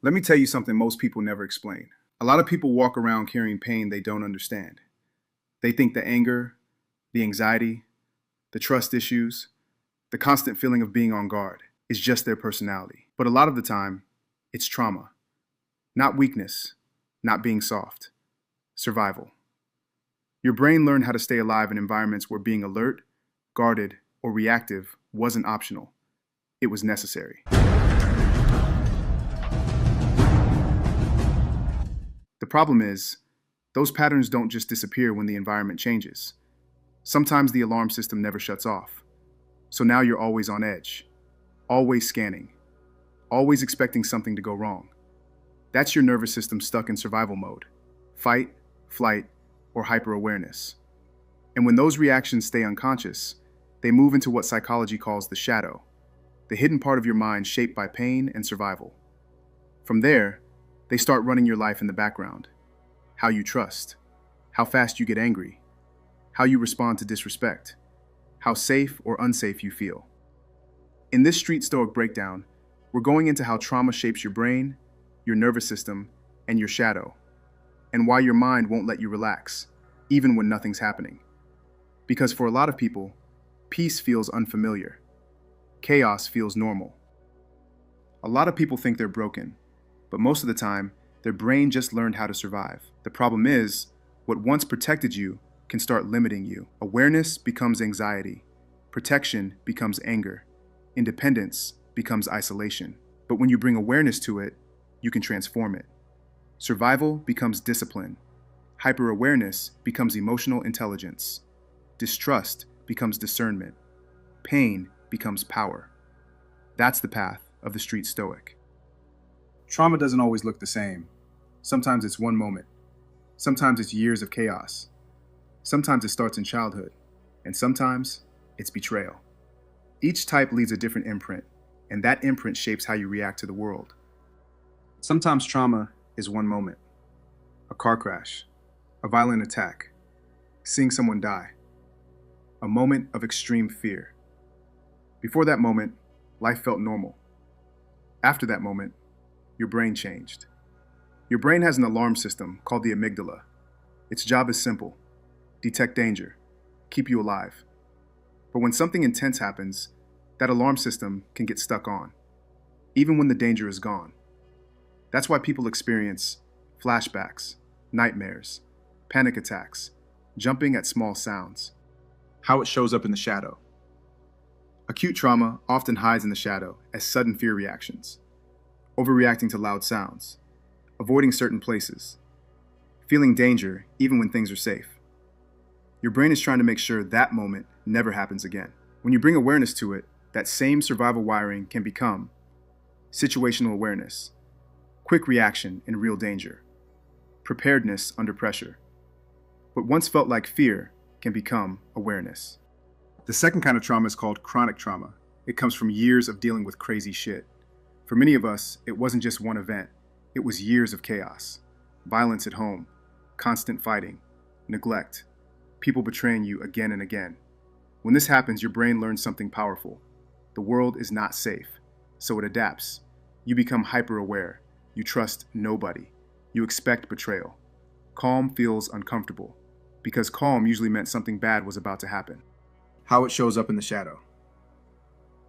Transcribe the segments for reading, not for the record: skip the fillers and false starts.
Let me tell you something most people never explain. A lot of people walk around carrying pain they don't understand. They think the anger, the anxiety, the trust issues, the constant feeling of being on guard is just their personality. But a lot of the time, it's trauma. Not weakness, not being soft. Survival. Your brain learned how to stay alive in environments where being alert, guarded, or reactive wasn't optional. It was necessary. The problem is, those patterns don't just disappear when the environment changes. Sometimes the alarm system never shuts off. So now you're always on edge, always scanning, always expecting something to go wrong. That's your nervous system stuck in survival mode, fight, flight, or hyper-awareness. And when those reactions stay unconscious, they move into what psychology calls the shadow, the hidden part of your mind shaped by pain and survival. From there, they start running your life in the background. How you trust, how fast you get angry, how you respond to disrespect, how safe or unsafe you feel. In this Street Stoic breakdown, we're going into how trauma shapes your brain, your nervous system, and your shadow, and why your mind won't let you relax, even when nothing's happening. Because for a lot of people, peace feels unfamiliar. Chaos feels normal. A lot of people think they're broken, but most of the time, their brain just learned how to survive. The problem is, what once protected you can start limiting you. Awareness becomes anxiety. Protection becomes anger. Independence becomes isolation. But when you bring awareness to it, you can transform it. Survival becomes discipline. Hyper-awareness becomes emotional intelligence. Distrust becomes discernment. Pain becomes power. That's the path of the Street Stoic. Trauma doesn't always look the same. Sometimes it's one moment. Sometimes it's years of chaos. Sometimes it starts in childhood. And sometimes it's betrayal. Each type leaves a different imprint, and that imprint shapes how you react to the world. Sometimes trauma is one moment. A car crash, a violent attack, seeing someone die. A moment of extreme fear. Before that moment, life felt normal. After that moment, your brain changed. Your brain has an alarm system called the amygdala. Its job is simple: detect danger, keep you alive. But when something intense happens, that alarm system can get stuck on, even when the danger is gone. That's why people experience flashbacks, nightmares, panic attacks, jumping at small sounds. How it shows up in the shadow. Acute trauma often hides in the shadow as sudden fear reactions. Overreacting to loud sounds, avoiding certain places, feeling danger even when things are safe. Your brain is trying to make sure that moment never happens again. When you bring awareness to it, that same survival wiring can become situational awareness, quick reaction in real danger, preparedness under pressure. What once felt like fear can become awareness. The second kind of trauma is called chronic trauma. It comes from years of dealing with crazy shit. For many of us, it wasn't just one event. It was years of chaos, violence at home, constant fighting, neglect, people betraying you again and again. When this happens, your brain learns something powerful. The world is not safe, so it adapts. You become hyper-aware. You trust nobody. You expect betrayal. Calm feels uncomfortable, because calm usually meant something bad was about to happen. How it shows up in the shadow.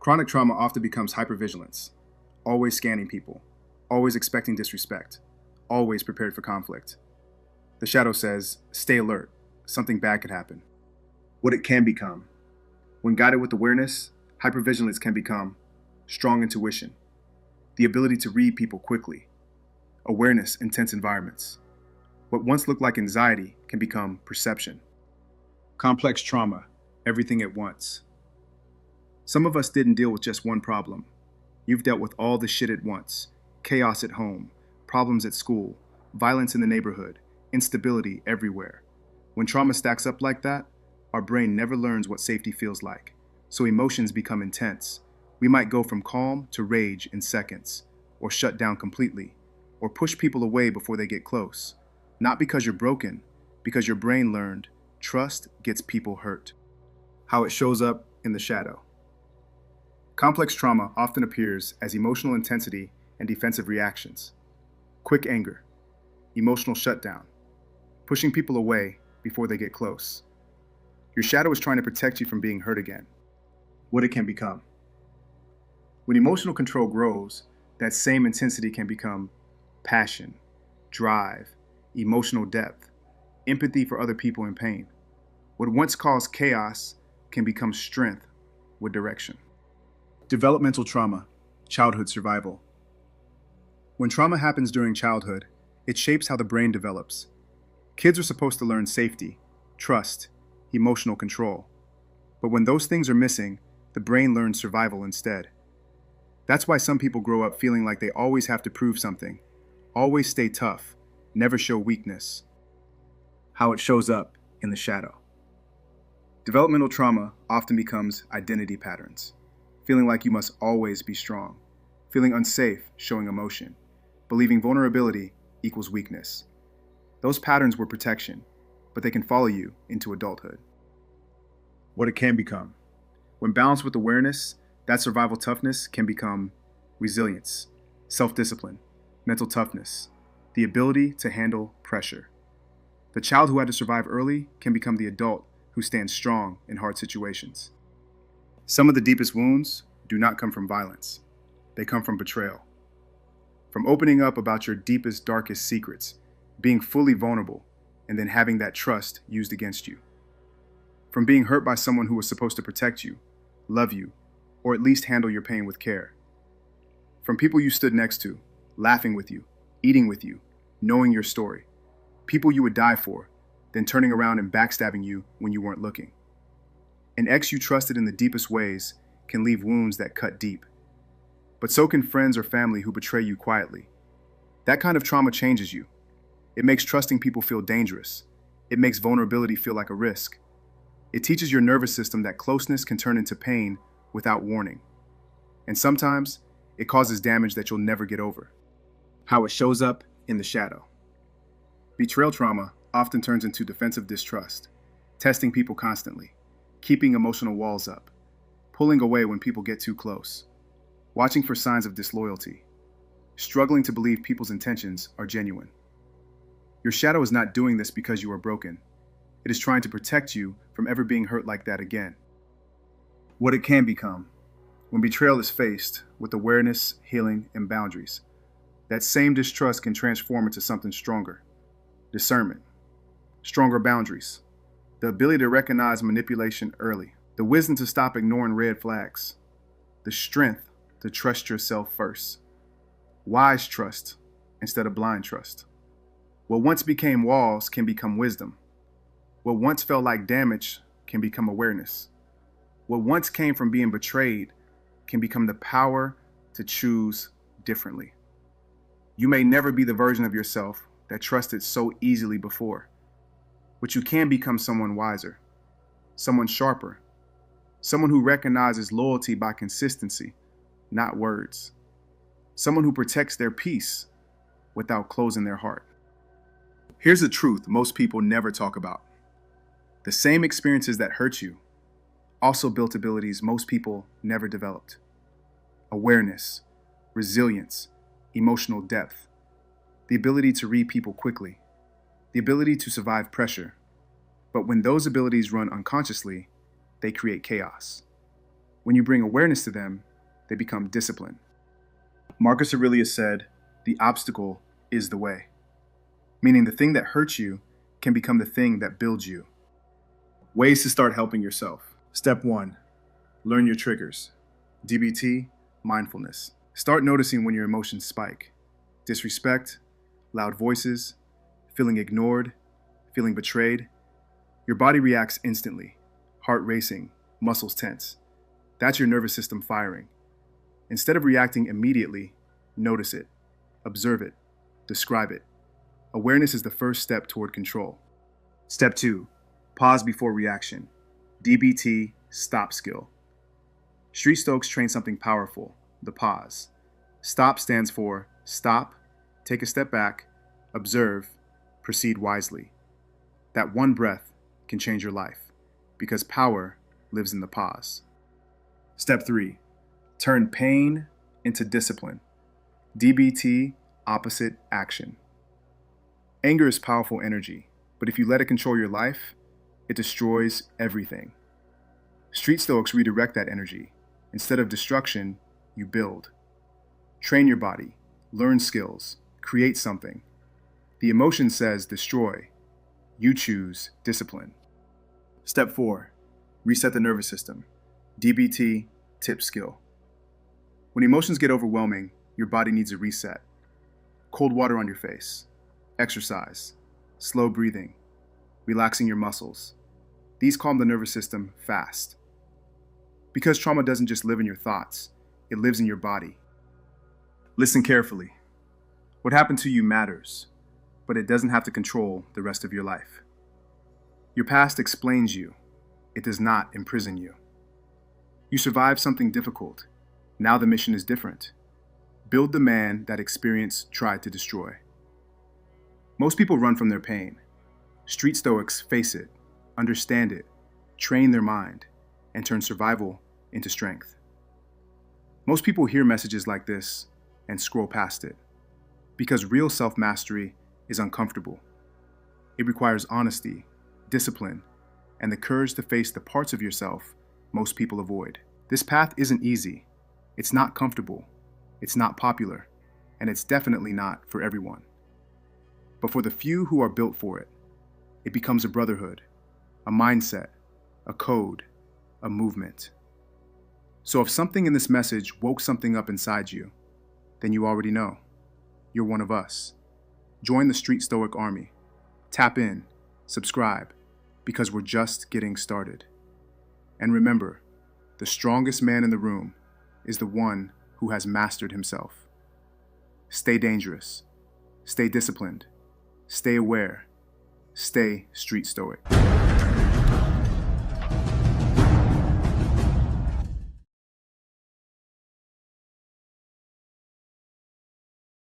Chronic trauma often becomes hypervigilance. Always scanning people, always expecting disrespect, always prepared for conflict. The shadow says, stay alert, something bad could happen. What it can become. When guided with awareness, hypervigilance can become strong intuition, the ability to read people quickly, awareness in tense environments. What once looked like anxiety can become perception. Complex trauma, everything at once. Some of us didn't deal with just one problem. You've dealt with all the shit at once. Chaos at home, problems at school, violence in the neighborhood, instability everywhere. When trauma stacks up like that, our brain never learns what safety feels like. So emotions become intense. We might go from calm to rage in seconds, or shut down completely, or push people away before they get close. Not because you're broken, because your brain learned trust gets people hurt. How it shows up in the shadow. Complex trauma often appears as emotional intensity and defensive reactions. quick anger, emotional shutdown, pushing people away before they get close. Your shadow is trying to protect you from being hurt again. What it can become. When emotional control grows, that same intensity can become passion, drive, emotional depth, empathy for other people in pain. What once caused chaos can become strength with direction. Developmental trauma, childhood survival. When trauma happens during childhood, it shapes how the brain develops. Kids are supposed to learn safety, trust, emotional control. But when those things are missing, the brain learns survival instead. That's why some people grow up feeling like they always have to prove something, always stay tough, never show weakness. How it shows up in the shadow. Developmental trauma often becomes identity patterns, feeling like you must always be strong, feeling unsafe, showing emotion, believing vulnerability equals weakness. Those patterns were protection, but they can follow you into adulthood. What it can become. When balanced with awareness, that survival toughness can become resilience, self-discipline, mental toughness, the ability to handle pressure. The child who had to survive early can become the adult who stands strong in hard situations. Some of the deepest wounds do not come from violence. They come from betrayal. From opening up about your deepest, darkest secrets, being fully vulnerable, and then having that trust used against you. From being hurt by someone who was supposed to protect you, love you, or at least handle your pain with care. From people you stood next to, laughing with you, eating with you, knowing your story. People you would die for, then turning around and backstabbing you when you weren't looking. An ex you trusted in the deepest ways can leave wounds that cut deep. But so can friends or family who betray you quietly. That kind of trauma changes you. It makes trusting people feel dangerous. It makes vulnerability feel like a risk. It teaches your nervous system that closeness can turn into pain without warning. And sometimes, it causes damage that you'll never get over. How it shows up in the shadow. Betrayal trauma often turns into defensive distrust, testing people constantly, keeping emotional walls up, pulling away when people get too close, watching for signs of disloyalty, struggling to believe people's intentions are genuine. Your shadow is not doing this because you are broken. It is trying to protect you from ever being hurt like that again. What it can become. When betrayal is faced with awareness, healing, and boundaries, that same distrust can transform into something stronger. Discernment, stronger boundaries, the ability to recognize manipulation early, the wisdom to stop ignoring red flags, the strength to trust yourself first, wise trust instead of blind trust. What once became walls can become wisdom. What once felt like damage can become awareness. What once came from being betrayed can become the power to choose differently. You may never be the version of yourself that trusted so easily before, but you can become someone wiser, someone sharper, someone who recognizes loyalty by consistency, not words, someone who protects their peace without closing their heart. Here's the truth most people never talk about. The same experiences that hurt you also built abilities most people never developed. Awareness, resilience, emotional depth, the ability to read people quickly, the ability to survive pressure. But when those abilities run unconsciously, they create chaos. When you bring awareness to them, they become discipline. Marcus Aurelius said, "The obstacle is the way," meaning the thing that hurts you can become the thing that builds you. Ways to start helping yourself. Step 1, learn your triggers. DBT, mindfulness. Start noticing when your emotions spike. Disrespect, loud voices, feeling ignored, feeling betrayed. Your body reacts instantly, heart racing, muscles tense. That's your nervous system firing. Instead of reacting immediately, notice it, observe it, describe it. Awareness is the first step toward control. Step 2, pause before reaction. DBT, stop skill. Street Stoics train something powerful, the pause. Stop stands for stop, take a step back, observe, proceed wisely. That one breath can change your life, because power lives in the pause. Step 3, turn pain into discipline. DBT, opposite action. Anger is powerful energy, but if you let it control your life, it destroys everything. Street Stoics redirect that energy. Instead of destruction, you build. Train your body, learn skills, create something. The emotion says destroy. You choose discipline. Step 4. Reset the nervous system. DBT tip skill. When emotions get overwhelming, your body needs a reset. Cold water on your face, exercise, slow breathing, relaxing your muscles. These calm the nervous system fast. Because trauma doesn't just live in your thoughts, it lives in your body. Listen carefully. What happened to you matters, but it doesn't have to control the rest of your life. Your past explains you. It does not imprison you. You survived something difficult. Now the mission is different. Build the man that experience tried to destroy. Most people run from their pain. Street Stoics face it, understand it, train their mind, and turn survival into strength. Most people hear messages like this and scroll past it, because real self-mastery is uncomfortable. It requires honesty, discipline, and the courage to face the parts of yourself most people avoid. This path isn't easy. It's not comfortable. It's not popular, and it's definitely not for everyone. But for the few who are built for it, it becomes a brotherhood, a mindset, a code, a movement. So if something in this message woke something up inside you, then you already know. You're one of us. Join the Street Stoic army. Tap in, subscribe, because we're just getting started. And remember, the strongest man in the room is the one who has mastered himself. Stay dangerous. Stay disciplined. Stay aware. Stay Street Stoic.